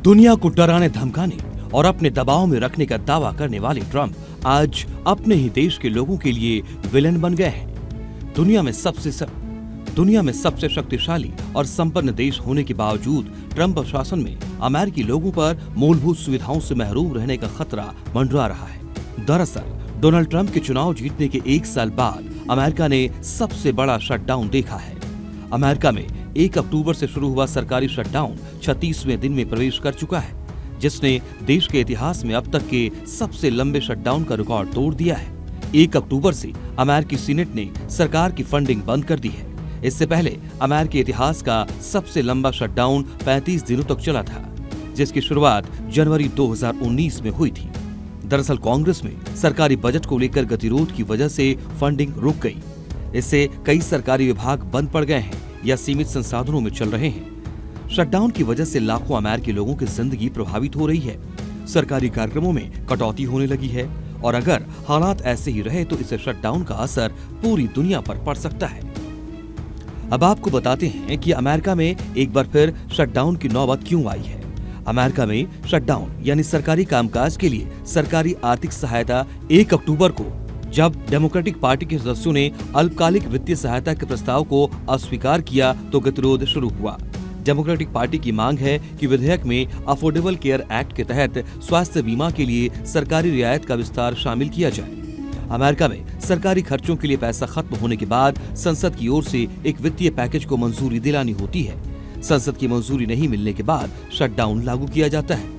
दुनिया को डराने धमकाने और अपने दबाव में रखने का दावा करने वाले ट्रंप आज अपने ही देश के लोगों के लिए विलेन बन गए हैं। दुनिया में सबसे शक्तिशाली और संपन्न देश होने के बावजूद ट्रंप शासन में अमेरिकी लोगों पर मूलभूत सुविधाओं से महरूम रहने का खतरा मंडरा रहा है। दरअसल डोनाल्ड ट्रंप के चुनाव जीतने के 1 साल बाद अमेरिका ने सबसे बड़ा शटडाउन देखा है। अमेरिका में 1 अक्टूबर से शुरू हुआ सरकारी शटडाउन 36वें दिन में प्रवेश कर चुका है, जिसने देश के इतिहास में अब तक के सबसे लंबे शटडाउन का रिकॉर्ड तोड़ दिया है। 1 अक्टूबर से अमेरिकी सीनेट ने सरकार की फंडिंग बंद कर दी है। इससे पहले अमेरिकी इतिहास का सबसे लंबा शटडाउन 35 दिनों तक चला था, जिसकी शुरुआत जनवरी 2019 में हुई थी। दरअसल कांग्रेस में सरकारी बजट को लेकर गतिरोध की वजह से फंडिंग रुक गई। इससे कई सरकारी विभाग बंद पड़ गए हैं या सीमित संसाधनों में चल रहे हैं। शटडाउन की वजह से लाखों अमेरिकी लोगों की जिंदगी प्रभावित हो रही है। सरकारी कार्यक्रमों में कटौती होने लगी है और अगर हालात ऐसे ही रहे तो इस शटडाउन का असर पूरी दुनिया पर पड़ सकता है। अब आपको बताते हैं कि अमेरिका में एक बार फिर शटडाउन की नौबत क्यों आई है। अमेरिका में शटडाउन यानी सरकारी कामकाज के लिए सरकारी आर्थिक सहायता 1 अक्टूबर को, जब डेमोक्रेटिक पार्टी के सदस्यों ने अल्पकालिक वित्तीय सहायता के प्रस्ताव को अस्वीकार किया तो गतिरोध शुरू हुआ। डेमोक्रेटिक पार्टी की मांग है कि विधेयक में अफोर्डेबल केयर एक्ट के तहत स्वास्थ्य बीमा के लिए सरकारी रियायत का विस्तार शामिल किया जाए। अमेरिका में सरकारी खर्चों के लिए पैसा खत्म होने के बाद संसद की ओर से एक वित्तीय पैकेज को मंजूरी दिलानी होती है। संसद की मंजूरी नहीं मिलने के बाद शटडाउन लागू किया जाता है।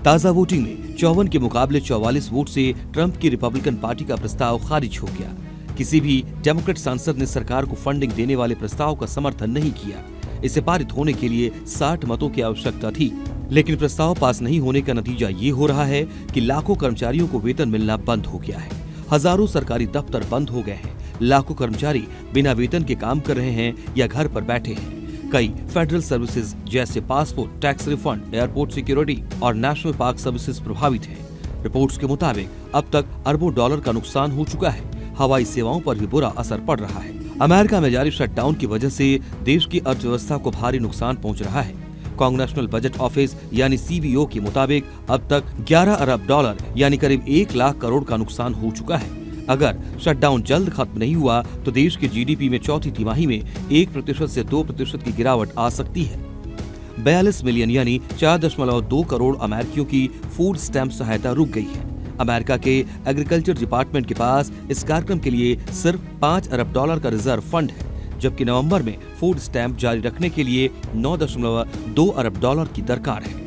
ताजा वोटिंग में 54 के मुकाबले 44 वोट से ट्रंप की रिपब्लिकन पार्टी का प्रस्ताव खारिज हो गया। किसी भी डेमोक्रेट सांसद ने सरकार को फंडिंग देने वाले प्रस्ताव का समर्थन नहीं किया। इसे पारित होने के लिए 60 मतों की आवश्यकता थी, लेकिन प्रस्ताव पास नहीं होने का नतीजा ये हो रहा है कि लाखों कर्मचारियों को वेतन मिलना बंद हो गया है। हजारों सरकारी दफ्तर बंद हो गए हैं। लाखों कर्मचारी बिना वेतन के काम कर रहे हैं या घर पर बैठे हैं। कई फेडरल सर्विसेज जैसे passport, tax refund, airport security और नेशनल पार्क सर्विसेज प्रभावित हैं। रिपोर्ट्स के मुताबिक अब तक अरबों डॉलर का नुकसान हो चुका है। हवाई सेवाओं पर भी बुरा असर पड़ रहा है। अमेरिका में जारी शटडाउन की वजह से देश की अर्थव्यवस्था को भारी नुकसान पहुंच रहा है। कांग्रेशनल बजट ऑफिस यानी सीबीओ के मुताबिक अब तक 11 अरब डॉलर यानी करीब 1 लाख करोड़ का नुकसान हो चुका है। अगर शटडाउन जल्द खत्म नहीं हुआ तो देश की जीडीपी में चौथी तिमाही में 1% से 2% की गिरावट आ सकती है। 42 मिलियन यानी 4.2 करोड़ अमेरिकियों की फूड स्टैम्प सहायता रुक गई है। अमेरिका के एग्रीकल्चर डिपार्टमेंट के पास इस कार्यक्रम के लिए सिर्फ 5 अरब डॉलर का रिजर्व फंड है, जबकि नवंबर में फूड स्टैम्प जारी रखने के लिए 9.2 अरब डॉलर की दरकार है।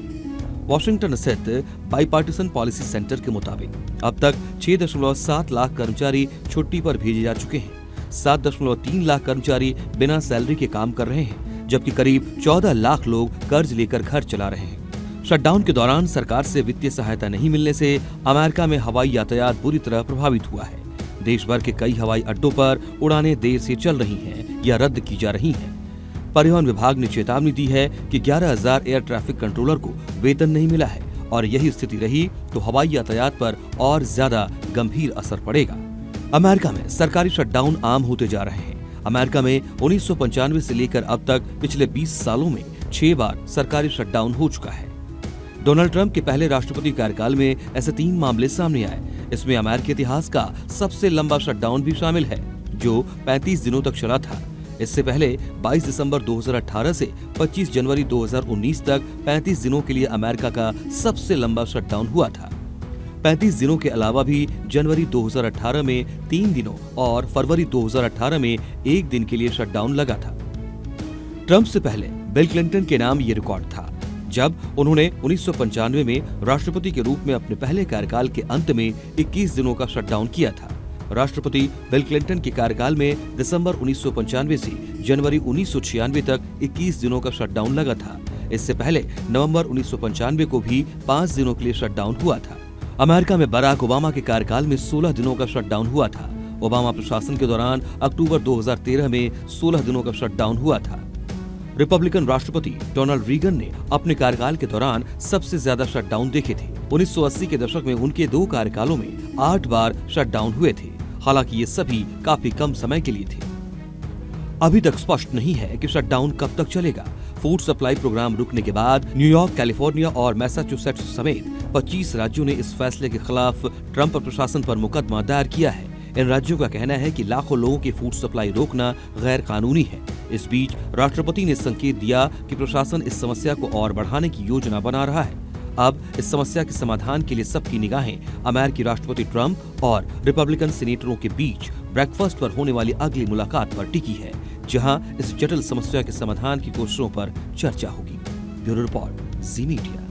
वॉशिंगटन स्थित बाईपार्टिसन पॉलिसी सेंटर के मुताबिक अब तक 6.7 लाख कर्मचारी छुट्टी पर भेजे जा चुके हैं। 7.3 लाख कर्मचारी बिना सैलरी के काम कर रहे हैं, जबकि करीब 14 लाख लोग कर्ज लेकर घर चला रहे हैं। शटडाउन के दौरान सरकार से वित्तीय सहायता नहीं मिलने से अमेरिका में हवाई यातायात बुरी तरह प्रभावित हुआ है। देश भर के कई हवाई अड्डों पर उड़ानें देर से चल रही हैं या रद्द की जा रही हैं। परिवहन विभाग ने चेतावनी दी है कि 11,000 एयर ट्रैफिक कंट्रोलर को वेतन नहीं मिला है और यही स्थिति रही तो हवाई यातायात पर और ज्यादा गंभीर असर पड़ेगा। अमेरिका में सरकारी शटडाउन आम होते जा रहे हैं। अमेरिका में 1995 से लेकर अब तक पिछले 20 सालों में 6 बार सरकारी शटडाउन हो चुका है। डोनाल्ड ट्रंप के पहले राष्ट्रपति कार्यकाल में ऐसे 3 मामले सामने आए। इसमें अमेरिकी इतिहास का सबसे लंबा शटडाउन भी शामिल है, जो 35 दिनों तक चला था। इससे पहले 22 दिसंबर 2018 से 25 जनवरी 2019 तक 35 दिनों के लिए अमेरिका का सबसे लंबा शटडाउन हुआ था। 35 दिनों के अलावा भी जनवरी 2018 में 3 दिनों और फरवरी 2018 में 1 दिन के लिए शटडाउन लगा था। ट्रंप से पहले बिल क्लिंटन के नाम ये रिकॉर्ड था, जब उन्होंने 1995 में राष्ट्रपति के रूप में अपने पहले कार्यकाल के अंत में 21 दिनों का शटडाउन किया था। राष्ट्रपति बिल क्लिंटन के कार्यकाल में दिसंबर 1995 से जनवरी 1996 तक 21 दिनों का शटडाउन लगा था। इससे पहले नवंबर 1995 को भी 5 दिनों के लिए शटडाउन हुआ था। अमेरिका में बराक ओबामा के कार्यकाल में 16 दिनों का शटडाउन हुआ था। ओबामा प्रशासन के दौरान अक्टूबर 2013 में 16 दिनों का शटडाउन हुआ था। रिपब्लिकन राष्ट्रपति डोनाल्ड रीगन ने अपने कार्यकाल के दौरान सबसे ज्यादा शटडाउन देखे थे। 1980 के दशक में उनके 2 कार्यकालों में 8 बार शटडाउन हुए थे। हालांकि ये सभी काफी कम समय के लिए थे। अभी तक स्पष्ट नहीं है कि शटडाउन कब तक चलेगा। फूड सप्लाई प्रोग्राम रुकने के बाद न्यूयॉर्क, कैलिफोर्निया और मैसाचुसेट्स समेत 25 राज्यों ने इस फैसले के खिलाफ ट्रंप प्रशासन पर मुकदमा दायर किया है। इन राज्यों का कहना है कि लाखों लोगों की फूड सप्लाई रोकना गैर कानूनी है। इस बीच राष्ट्रपति ने संकेत दिया कि प्रशासन इस समस्या को और बढ़ाने की योजना बना रहा है। अब इस समस्या के समाधान के लिए सबकी निगाहें अमेरिकी राष्ट्रपति ट्रंप और रिपब्लिकन सीनेटरों के बीच ब्रेकफास्ट पर होने वाली अगली मुलाकात पर टिकी है, जहां इस जटिल समस्या के समाधान की कोशिशों पर चर्चा होगी। ब्यूरो रिपोर्ट, जी मीडिया।